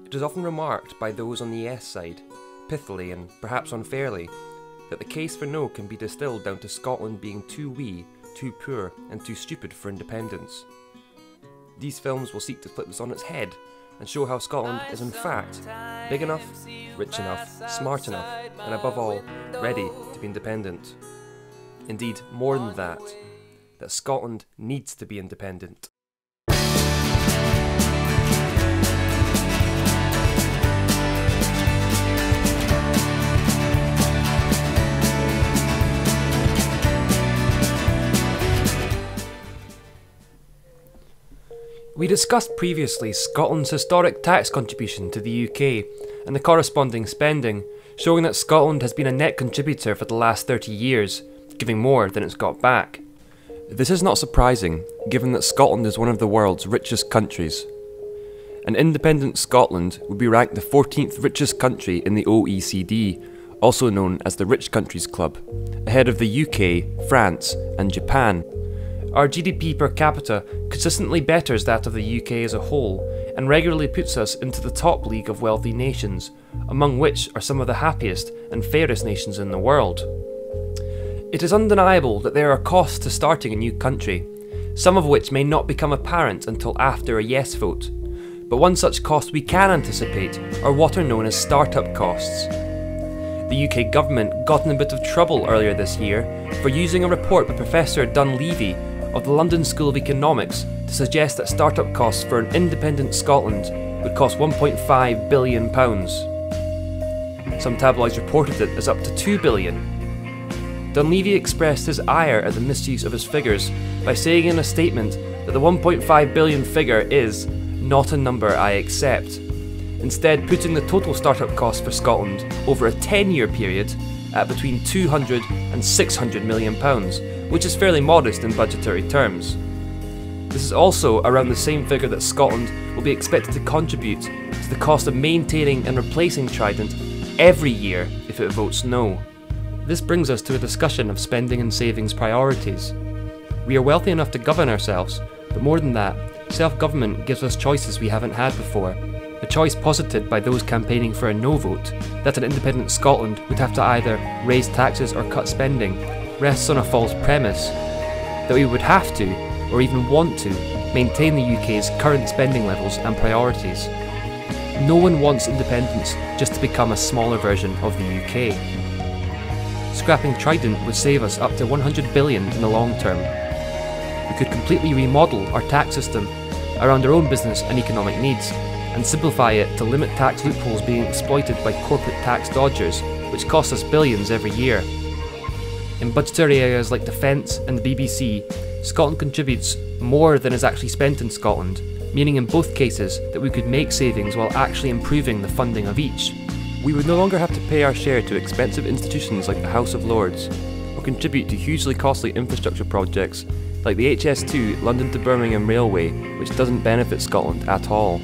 It is often remarked by those on the yes side, pithily and perhaps unfairly, that the case for no can be distilled down to Scotland being too wee, too poor and too stupid for independence. These films will seek to flip this on its head and show how Scotland is in fact big enough, rich enough, smart enough, and above all, ready to be independent. Indeed, more than that Scotland needs to be independent. We discussed previously Scotland's historic tax contribution to the UK and the corresponding spending, showing that Scotland has been a net contributor for the last 30 years, giving more than it's got back. This is not surprising, given that Scotland is one of the world's richest countries. An independent Scotland would be ranked the 14th richest country in the OECD, also known as the Rich Countries Club, ahead of the UK, France and Japan. Our GDP per capita consistently betters that of the UK as a whole, and regularly puts us into the top league of wealthy nations, among which are some of the happiest and fairest nations in the world. It is undeniable that there are costs to starting a new country, some of which may not become apparent until after a yes vote, but one such cost we can anticipate are what are known as start-up costs. The UK government got in a bit of trouble earlier this year for using a report by Professor Dunleavy of the London School of Economics to suggest that start-up costs for an independent Scotland would cost £1.5 billion. Some tabloids reported it as up to £2 billion. Dunleavy expressed his ire at the misuse of his figures by saying in a statement that the £1.5 billion figure is not a number I accept, instead putting the total start-up cost for Scotland over a 10-year period at between £200 and £600 million, which is fairly modest in budgetary terms. This is also around the same figure that Scotland will be expected to contribute to the cost of maintaining and replacing Trident every year if it votes no. This brings us to a discussion of spending and savings priorities. We are wealthy enough to govern ourselves, but more than that, self-government gives us choices we haven't had before. A choice posited by those campaigning for a no vote, that an independent Scotland would have to either raise taxes or cut spending, rests on a false premise that we would have to, or even want to, maintain the UK's current spending levels and priorities. No one wants independence just to become a smaller version of the UK. Scrapping Trident would save us up to £100 billion in the long term. We could completely remodel our tax system around our own business and economic needs, and simplify it to limit tax loopholes being exploited by corporate tax dodgers, which cost us billions every year. In budgetary areas like defence and the BBC, Scotland contributes more than is actually spent in Scotland, meaning in both cases that we could make savings while actually improving the funding of each. We would no longer have to pay our share to expensive institutions like the House of Lords, or contribute to hugely costly infrastructure projects like the HS2 London to Birmingham Railway, which doesn't benefit Scotland at all.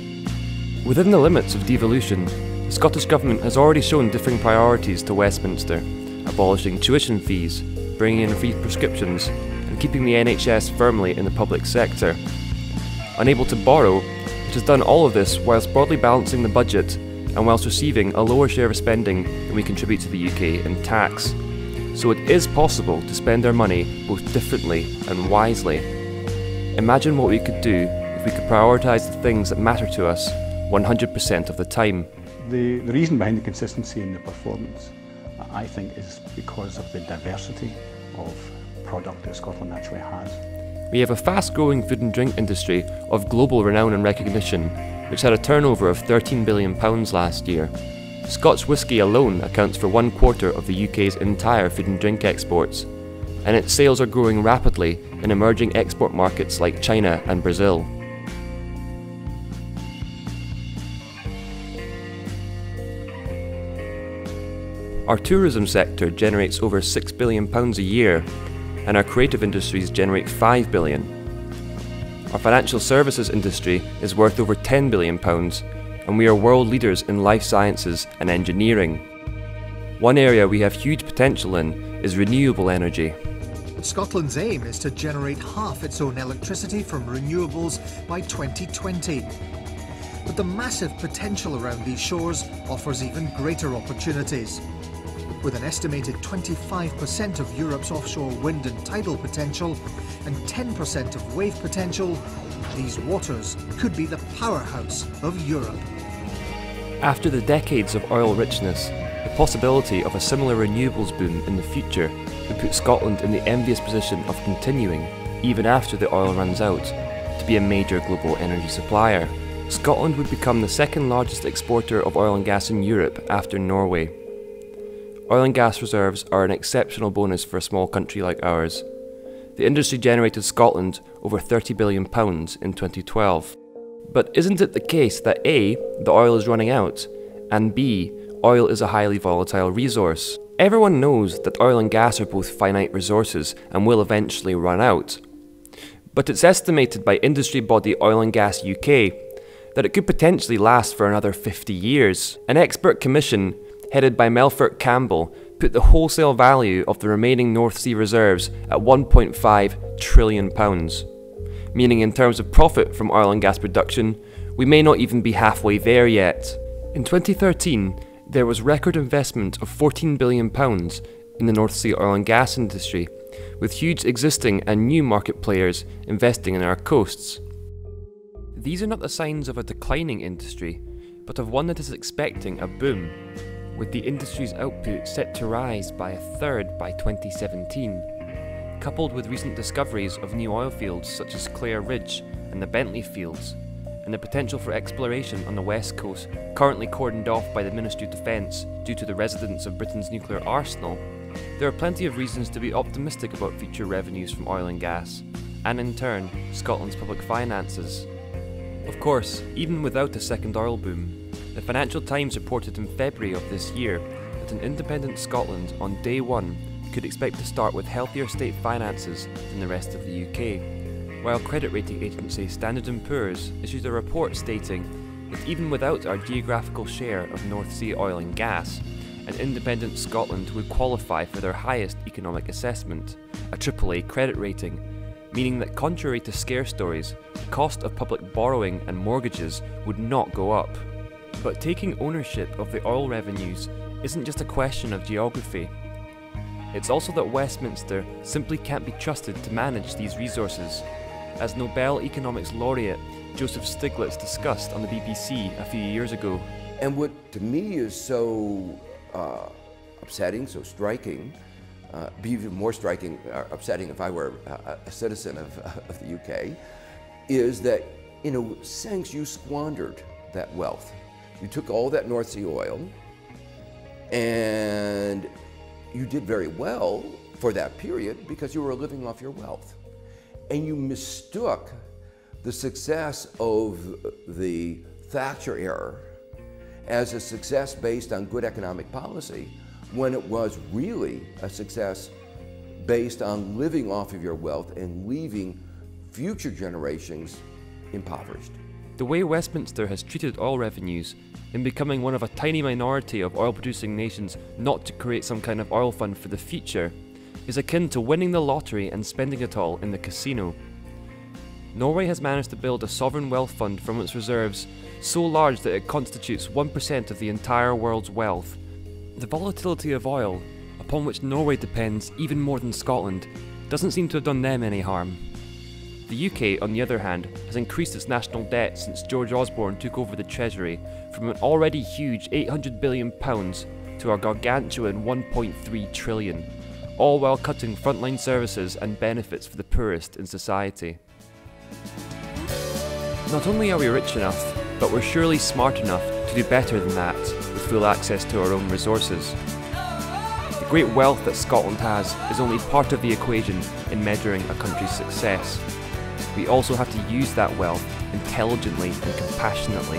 Within the limits of devolution, the Scottish Government has already shown differing priorities to Westminster, abolishing tuition fees, bringing in free prescriptions, and keeping the NHS firmly in the public sector. Unable to borrow, it has done all of this whilst broadly balancing the budget and whilst receiving a lower share of spending than we contribute to the UK in tax. So it is possible to spend our money both differently and wisely. Imagine what we could do if we could prioritise the things that matter to us 100% of the time. The reason behind the consistency in the performance, I think, is because of the diversity of product that Scotland actually has. We have a fast-growing food and drink industry of global renown and recognition, which had a turnover of £13 billion last year. Scotch whisky alone accounts for 1/4 of the UK's entire food and drink exports, and its sales are growing rapidly in emerging export markets like China and Brazil. Our tourism sector generates over £6 billion a year, and our creative industries generate £5 billion. Our financial services industry is worth over £10 billion, and we are world leaders in life sciences and engineering. One area we have huge potential in is renewable energy. Scotland's aim is to generate half its own electricity from renewables by 2020. But the massive potential around these shores offers even greater opportunities. With an estimated 25% of Europe's offshore wind and tidal potential and 10% of wave potential, these waters could be the powerhouse of Europe. After the decades of oil richness, the possibility of a similar renewables boom in the future would put Scotland in the envious position of continuing, even after the oil runs out, to be a major global energy supplier. Scotland would become the second largest exporter of oil and gas in Europe after Norway. Oil and gas reserves are an exceptional bonus for a small country like ours. The industry generated Scotland over £30 billion in 2012. But isn't it the case that A, the oil is running out, and B, oil is a highly volatile resource? Everyone knows that oil and gas are both finite resources and will eventually run out. But it's estimated by industry body Oil and Gas UK that it could potentially last for another 50 years. An expert commission headed by Melfort Campbell put the wholesale value of the remaining North Sea reserves at £1.5 trillion, meaning in terms of profit from oil and gas production, we may not even be halfway there yet. In 2013, there was record investment of £14 billion in the North Sea oil and gas industry, with huge existing and new market players investing in our coasts. These are not the signs of a declining industry, but of one that is expecting a boom, with the industry's output set to rise by a third by 2017. Coupled with recent discoveries of new oil fields such as Clare Ridge and the Bentley fields, and the potential for exploration on the west coast currently cordoned off by the Ministry of Defence due to the residents of Britain's nuclear arsenal, there are plenty of reasons to be optimistic about future revenues from oil and gas, and in turn, Scotland's public finances. Of course, even without a second oil boom, the Financial Times reported in February of this year that an independent Scotland on day one could expect to start with healthier state finances than the rest of the UK, while credit rating agency Standard & Poor's issued a report stating that even without our geographical share of North Sea oil and gas, an independent Scotland would qualify for their highest economic assessment, a AAA credit rating, meaning that contrary to scare stories, the cost of public borrowing and mortgages would not go up. But taking ownership of the oil revenues isn't just a question of geography. It's also that Westminster simply can't be trusted to manage these resources, as Nobel Economics laureate Joseph Stiglitz discussed on the BBC a few years ago. And what to me is so upsetting, so striking, be even more striking, upsetting if I were a citizen of the UK, is that in a sense you squandered that wealth. You took all that North Sea oil and you did very well for that period because you were living off your wealth. And you mistook the success of the Thatcher era as a success based on good economic policy when it was really a success based on living off of your wealth and leaving future generations impoverished. The way Westminster has treated oil revenues in becoming one of a tiny minority of oil-producing nations not to create some kind of oil fund for the future is akin to winning the lottery and spending it all in the casino. Norway has managed to build a sovereign wealth fund from its reserves so large that it constitutes 1% of the entire world's wealth. The volatility of oil, upon which Norway depends even more than Scotland, doesn't seem to have done them any harm. The UK, on the other hand, has increased its national debt since George Osborne took over the Treasury from an already huge £800 billion to a gargantuan £1.3 trillion, all while cutting frontline services and benefits for the poorest in society. Not only are we rich enough, but we're surely smart enough to do better than that with full access to our own resources. The great wealth that Scotland has is only part of the equation in measuring a country's success. We also have to use that wealth intelligently and compassionately